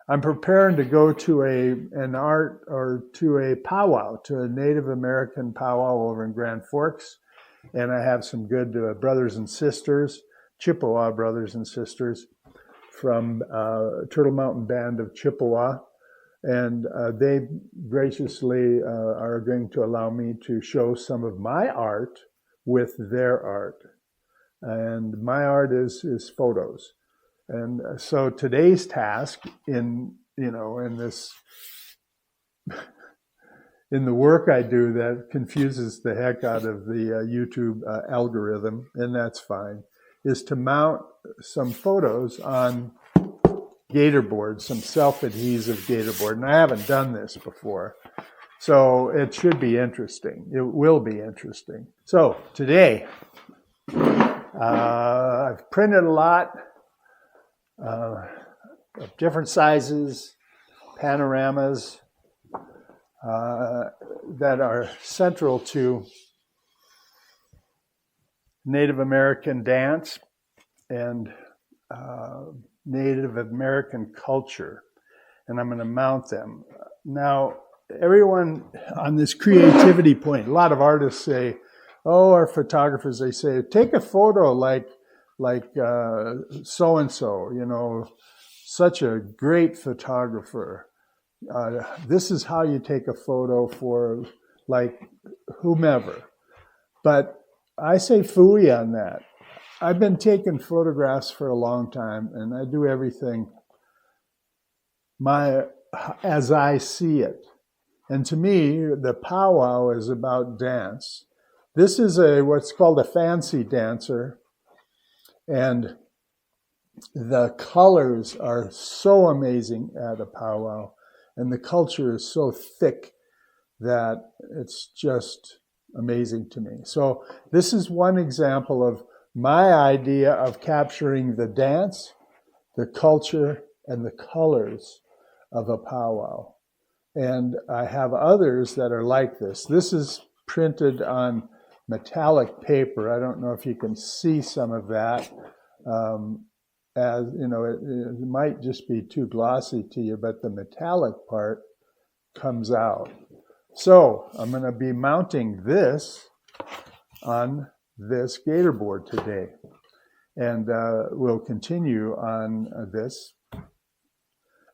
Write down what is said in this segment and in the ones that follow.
I'm preparing to go to a powwow, to a Native American powwow over in Grand Forks. And I have some good brothers and sisters, Chippewa brothers and sisters from Turtle Mountain Band of Chippewa. And they graciously are going to allow me to show some of my art with their art. And my art is photos. And so today's task in the work I do that confuses the heck out of the YouTube algorithm, and that's fine, is to mount some photos on gator board, some self-adhesive gator board. And I haven't done this before, so it should be interesting. It will be interesting. So today, I've printed a lot of different sizes, panoramas that are central to Native American dance and Native American culture, and I'm going to mount them. Now, everyone on this creativity point, a lot of artists say, oh, our photographers, they say, take a photo like so-and-so, such a great photographer. This is how you take a photo for like whomever. But I say phooey on that. I've been taking photographs for a long time, and I do everything as I see it. And to me, the powwow is about dance. This is what's called a fancy dancer, and the colors are so amazing at a powwow, and the culture is so thick that it's just amazing to me. So this is one example of my idea of capturing the dance, the culture, and the colors of a powwow. And I have others that are like this. This is printed on metallic paper. I don't know if you can see some of that. As you know, it might just be too glossy to you, but the metallic part comes out. So I'm going to be mounting this on this gator board today, and we'll continue on this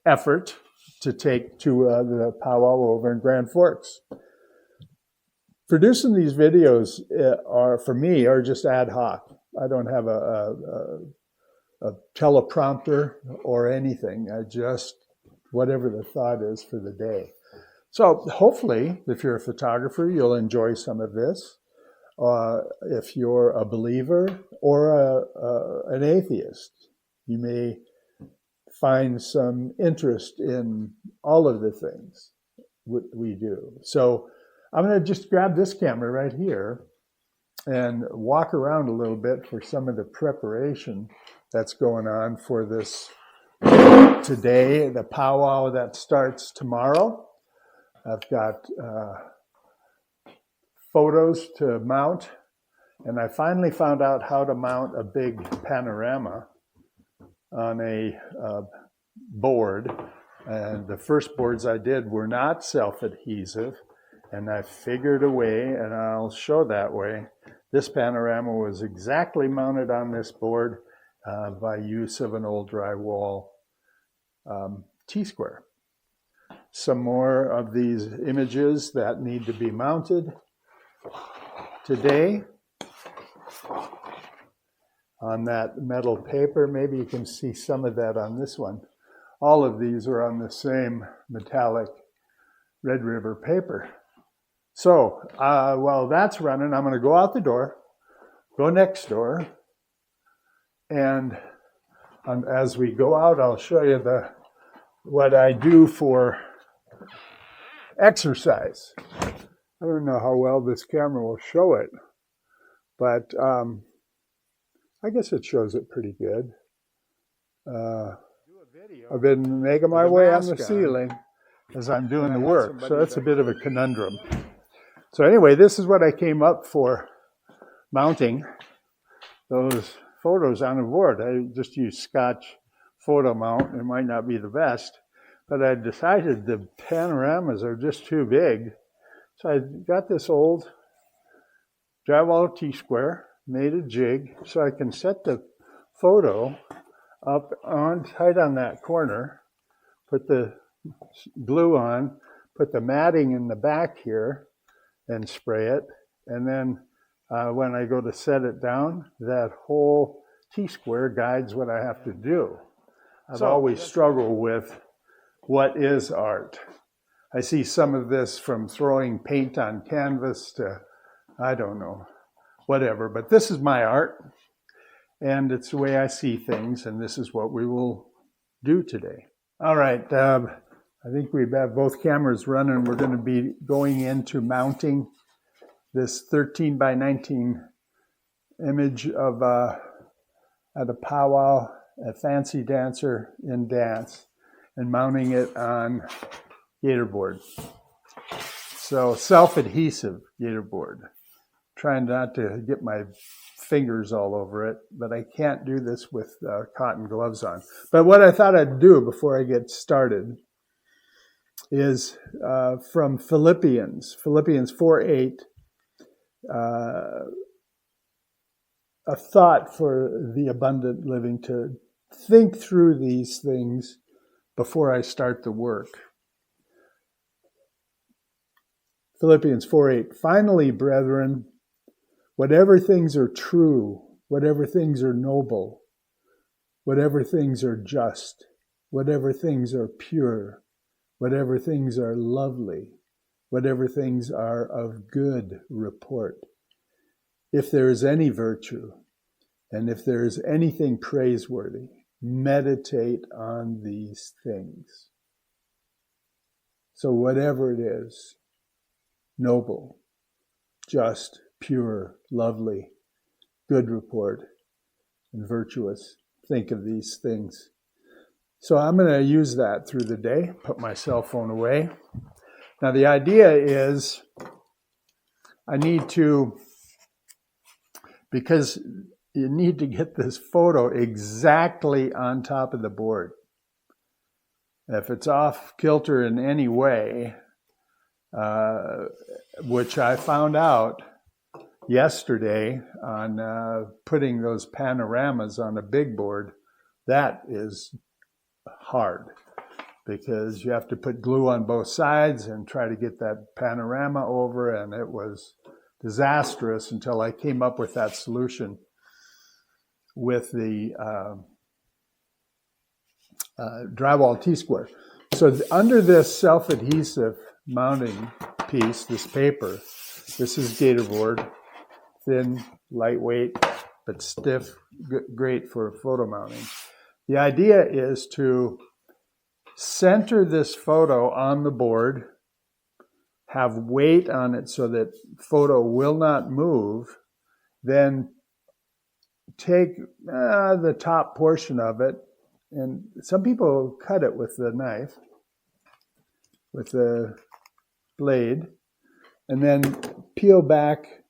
effort to take to the powwow over in Grand Forks. Producing these videos for me are just ad hoc. I don't have a teleprompter or anything. I just, whatever the thought is for the day. So hopefully, if you're a photographer, you'll enjoy some of this. If you're a believer or an atheist, you may find some interest in all of the things we do. So I'm going to just grab this camera right here and walk around a little bit for some of the preparation that's going on for this today, the powwow that starts tomorrow. I've got photos to mount, and I finally found out how to mount a big panorama on a board. And the first boards I did were not self-adhesive, and I figured a way, and I'll show that way. This panorama was exactly mounted on this board by use of an old drywall T-square. Some more of these images that need to be mounted today on that metal paper. Maybe you can see some of that on this one. All of these are on the same metallic Red River paper. So while that's running, I'm going to go out the door, go next door, and as we go out, I'll show you what I do for exercise. I don't know how well this camera will show it, but I guess it shows it pretty good. I've been making my way on the ceiling as I'm doing the work, so that's a bit of a conundrum. So anyway, this is what I came up for mounting those photos on a board. I just used Scotch photo mount. It might not be the best, but I decided the panoramas are just too big. So I got this old drywall T-square, made a jig so I can set the photo up on tight on that corner, put the glue on, put the matting in the back here and spray it. And then when I go to set it down, that whole T-square guides what I have to do. I've always struggled with what is art. I see some of this from throwing paint on canvas to, I don't know, whatever. But this is my art, and it's the way I see things, and this is what we will do today. All right, I think we have both cameras running. We're going to be going into mounting this 13 by 19 image of at a powwow, a fancy dancer in dance, and mounting it on gator board. So self-adhesive gator board. Trying not to get my fingers all over it, but I can't do this with cotton gloves on. But what I thought I'd do before I get started is from Philippians 4:8, a thought for the abundant living, to think through these things before I start the work. Philippians 4:8, finally, brethren, whatever things are true, whatever things are noble, whatever things are just, whatever things are pure, whatever things are lovely, whatever things are of good report, if there is any virtue, and if there is anything praiseworthy, meditate on these things. So whatever it is, noble, just, pure, lovely, good report, and virtuous, think of these things. So I'm going to use that through the day, put my cell phone away. Now the idea is I need to, because you need to get this photo exactly on top of the board. If it's off kilter in any way, which I found out yesterday on putting those panoramas on a big board, that is hard because you have to put glue on both sides and try to get that panorama over, and it was disastrous until I came up with that solution with the drywall T-square. So under this self-adhesive mounting piece, this paper, this is gator board, thin, lightweight, but stiff, great for photo mounting. The idea is to center this photo on the board, have weight on it so that photo will not move, then take the top portion of it, and some people cut it with the knife, with the blade, and then peel back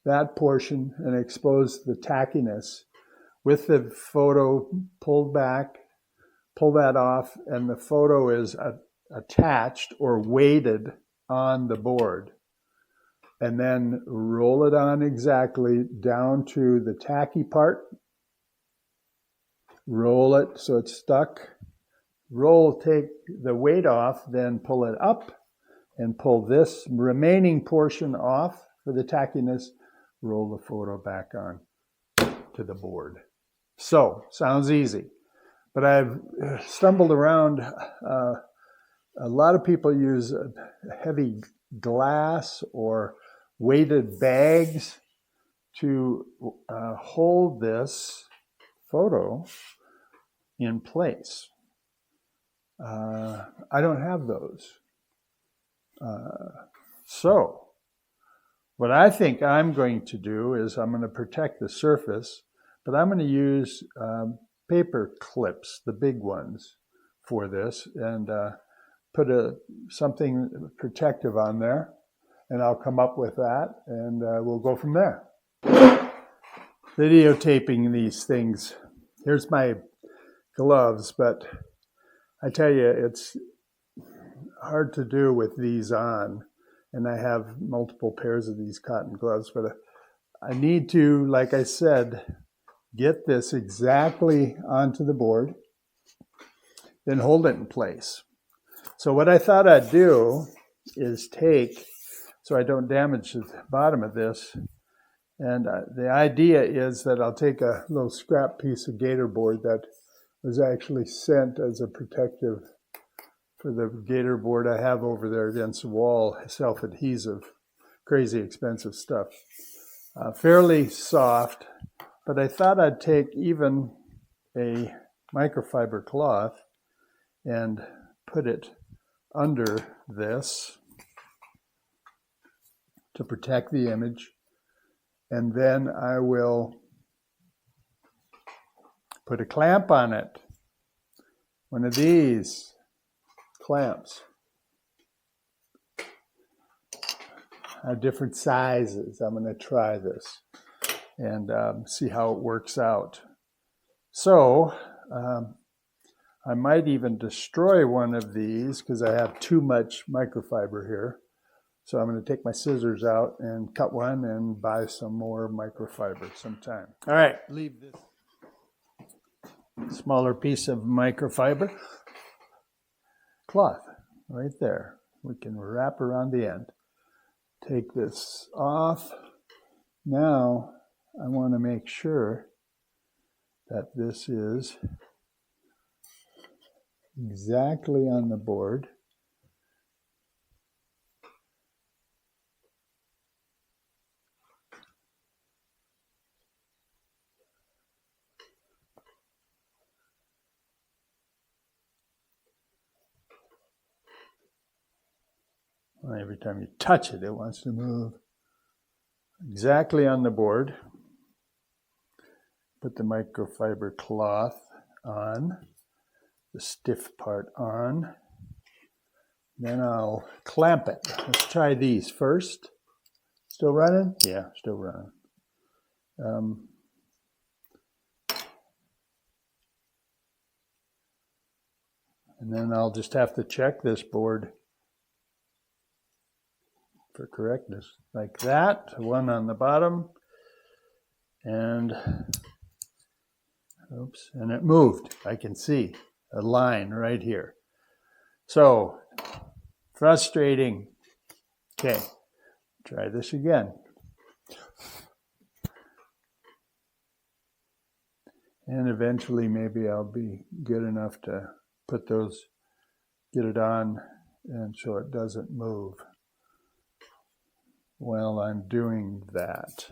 that portion and expose the tackiness with the photo pulled back, pull that off, and the photo is attached or weighted on the board. And then roll it on exactly down to the tacky part. Roll it so it's stuck. Take the weight off, then pull it up and pull this remaining portion off for the tackiness. Roll the photo back on to the board. So, sounds easy. But I've stumbled around, a lot of people use heavy glass or weighted bags to hold this photo in place. I don't have those. So what I think I'm going to do is I'm going to protect the surface, but I'm going to use paper clips, the big ones, for this, and put something protective on there, and I'll come up with that, and we'll go from there. Videotaping these things. Here's my gloves, but I tell you, it's hard to do with these on, and I have multiple pairs of these cotton gloves, but I need to, like I said, get this exactly onto the board, then hold it in place. So what I thought I'd do is take, so I don't damage the bottom of this, and the idea is that I'll take a little scrap piece of gator board that was actually sent as a protective for the gator board I have over there against the wall, self-adhesive, crazy expensive stuff. Fairly soft, but I thought I'd take even a microfiber cloth and put it under this to protect the image. And then I will put a clamp on it. One of these clamps. Different sizes. I'm going to try this and see how it works out. So I might even destroy one of these because I have too much microfiber here. So I'm going to take my scissors out and cut one and buy some more microfiber sometime. All right, leave this smaller piece of microfiber cloth right there. We can wrap around the end. Take this off. Now I want to make sure that this is exactly on the board. Every time you touch it, it wants to move. Exactly on the board. Put the microfiber cloth on, the stiff part on. Then I'll clamp it. Let's try these first. Still running? Yeah, still running. And then I'll just have to check this board for correctness, like that. One on the bottom, and oops, and it moved. I can see a line right here. So frustrating. Okay, try this again. And eventually maybe I'll be good enough to put those, get it on, and so it doesn't move while I'm doing that.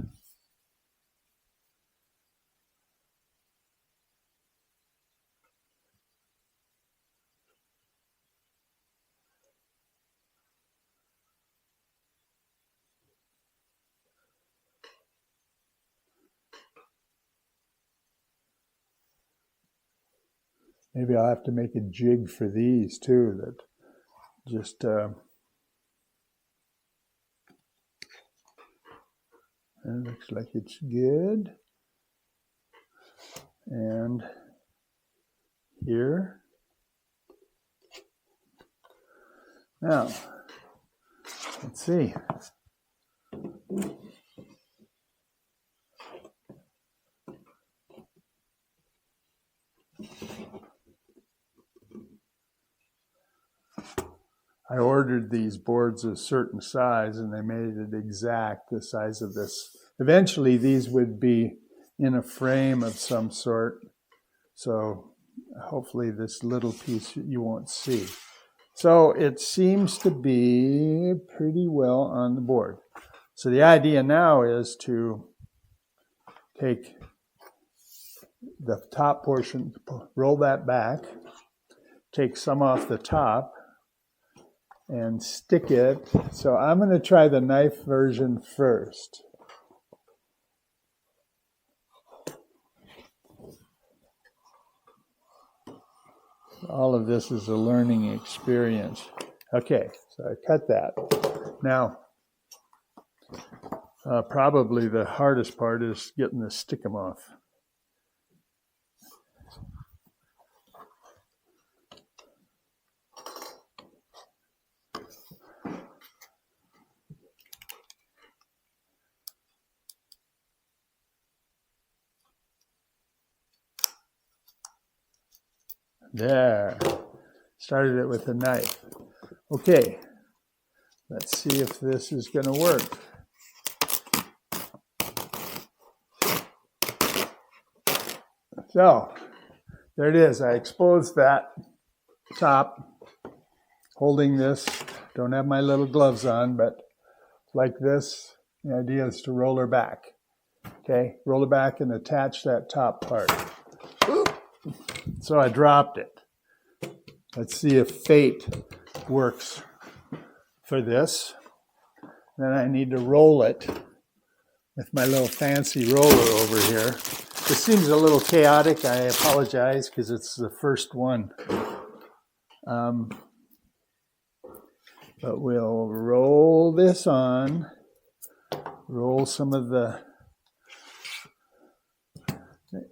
Maybe I'll have to make a jig for these too, that just it looks like it's good. And here. Now, let's see. I ordered these boards a certain size and they made it exact the size of this. Eventually these would be in a frame of some sort. So hopefully this little piece you won't see. So it seems to be pretty well on the board. So the idea now is to take the top portion, roll that back, take some off the top, and stick it. So I'm going to try the knife version first. All of this is a learning experience. Okay, so I cut that. Now, probably the hardest part is getting the stickum off. There. Started it with a knife. Okay. Let's see if this is going to work. So, there it is. I exposed that top, holding this. Don't have my little gloves on, but like this. The idea is to roll her back. Okay, roll her back and attach that top part. So I dropped it. Let's see if fate works for this. Then I need to roll it with my little fancy roller over here. This seems a little chaotic. I apologize because it's the first one. But we'll roll this on, roll some of the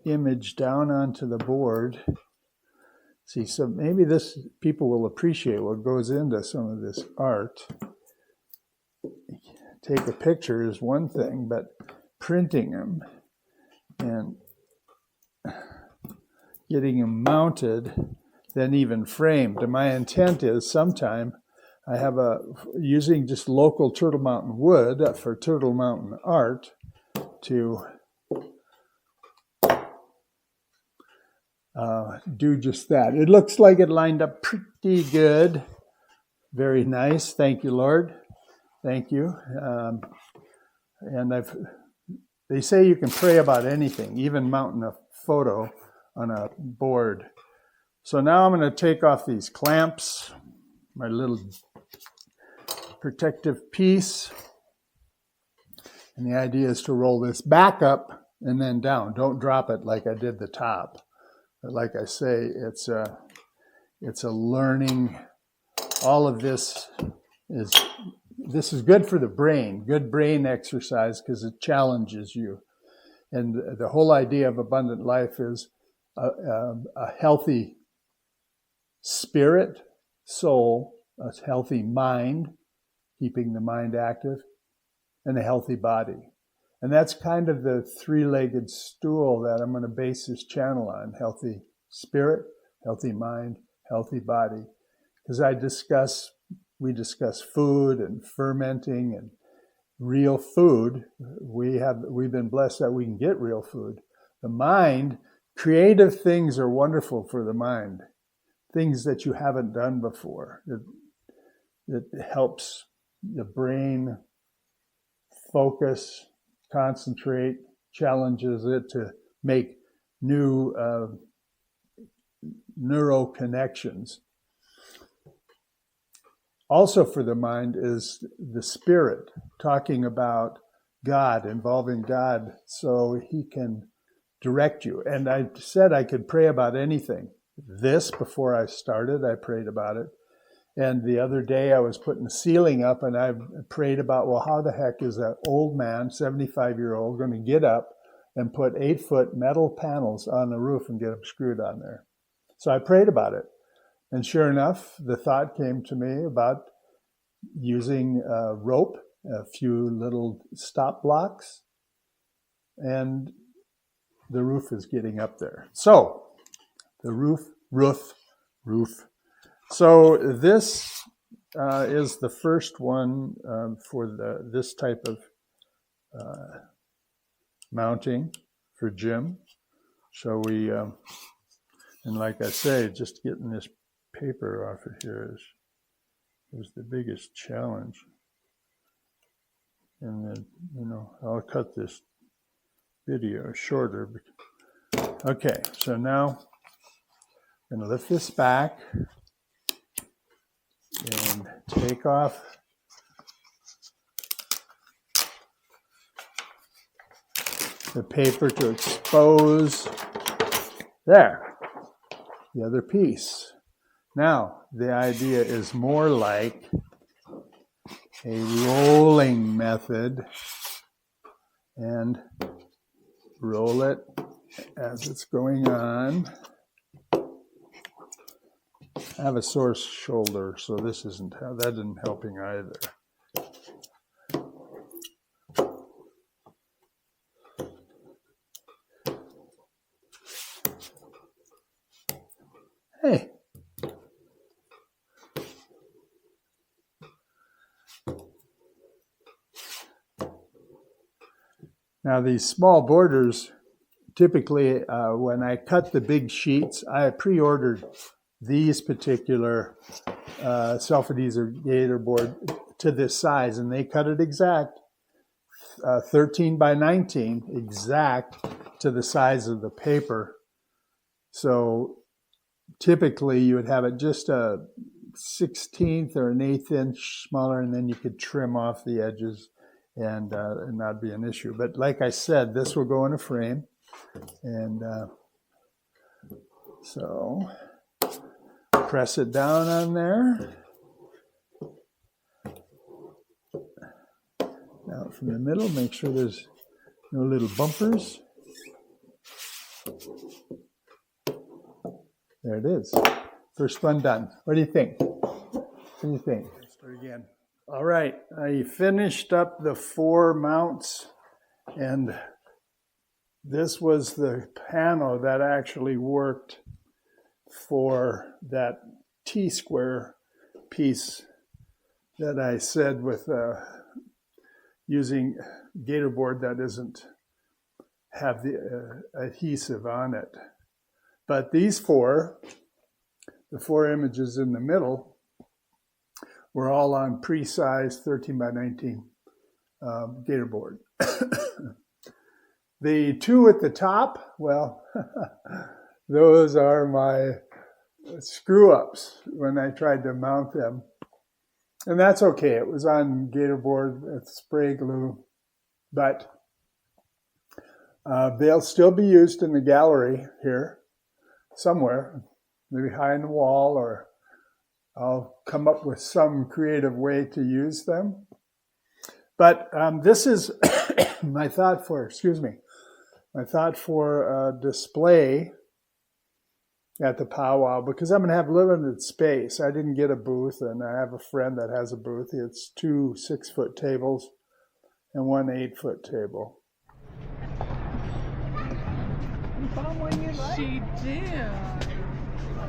image down onto the board. See, so maybe this people will appreciate what goes into some of this art. Take a picture is one thing, but printing them and getting them mounted, then even framed. And my intent is sometime I have using just local Turtle Mountain wood for Turtle Mountain art to do just that. It looks like it lined up pretty good. Very nice. Thank you, Lord. Thank you. And they say you can pray about anything, even mounting a photo on a board. So now I'm going to take off these clamps, my little protective piece. And the idea is to roll this back up and then down. Don't drop it like I did the top. But like I say, it's a learning. All of this is good for the brain, good brain exercise because it challenges you. And the whole idea of abundant life is a healthy spirit, soul, a healthy mind, keeping the mind active, and a healthy body. And that's kind of the three-legged stool that I'm going to base this channel on: healthy spirit, healthy mind, healthy body. Because we discuss food and fermenting and real food. We've been blessed that we can get real food. The mind, creative things are wonderful for the mind. Things that you haven't done before. It helps the brain focus, concentrate, challenges it to make new neural connections. Also for the mind is the spirit, talking about God, involving God so he can direct you. And I said I could pray about anything. This, before I started, I prayed about it. And the other day I was putting the ceiling up and I prayed about, well, how the heck is that old man, 75-year-old, going to get up and put 8-foot metal panels on the roof and get them screwed on there? So I prayed about it. And sure enough, the thought came to me about using rope, a few little stop blocks, and the roof is getting up there. So the roof. So this is the first one for this type of mounting for Jim. So we, and like I say, just getting this paper off of here is the biggest challenge. And then, I'll cut this video shorter. Okay, so now I'm going to lift this back and take off the paper to expose there, the other piece. Now, the idea is more like a rolling method, and roll it as it's going on. I have a sore shoulder, so that isn't helping either. Hey, Now these small borders, typically when I cut the big sheets, I pre-ordered these particular self-adhesive gator board to this size, and they cut it exact, 13 by 19, exact to the size of the paper. So typically you would have it just a 16th or an 1/8 inch smaller, and then you could trim off the edges and not be an issue. But like I said, this will go in a frame. And so press it down on there. Now from the middle, make sure there's no little bumpers. There it is. First one done. What do you think? What do you think? Let's start again. All right, I finished up the 4 mounts, and this was the panel that actually worked for that T-square piece that I said with using gator board that doesn't have the adhesive on it. But these 4, the 4 images in the middle, were all on pre-sized 13 by 19 gator board. The 2 at the top, well, those are my screw-ups when I tried to mount them. And that's okay. It was on gator board with spray glue, but they'll still be used in the gallery here somewhere, maybe high in the wall, or I'll come up with some creative way to use them. But this is my thought for, display at the powwow, because I'm going to have limited space. I didn't get a booth, and I have a friend that has a booth. It's 2 6-foot tables and 1 8-foot table. She did.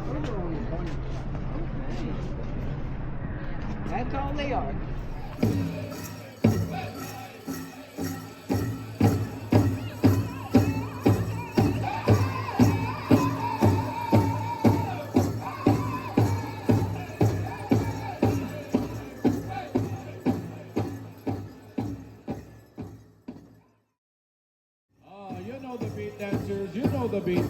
Okay. That's all they are. You know the beat, dancers. You know the beat.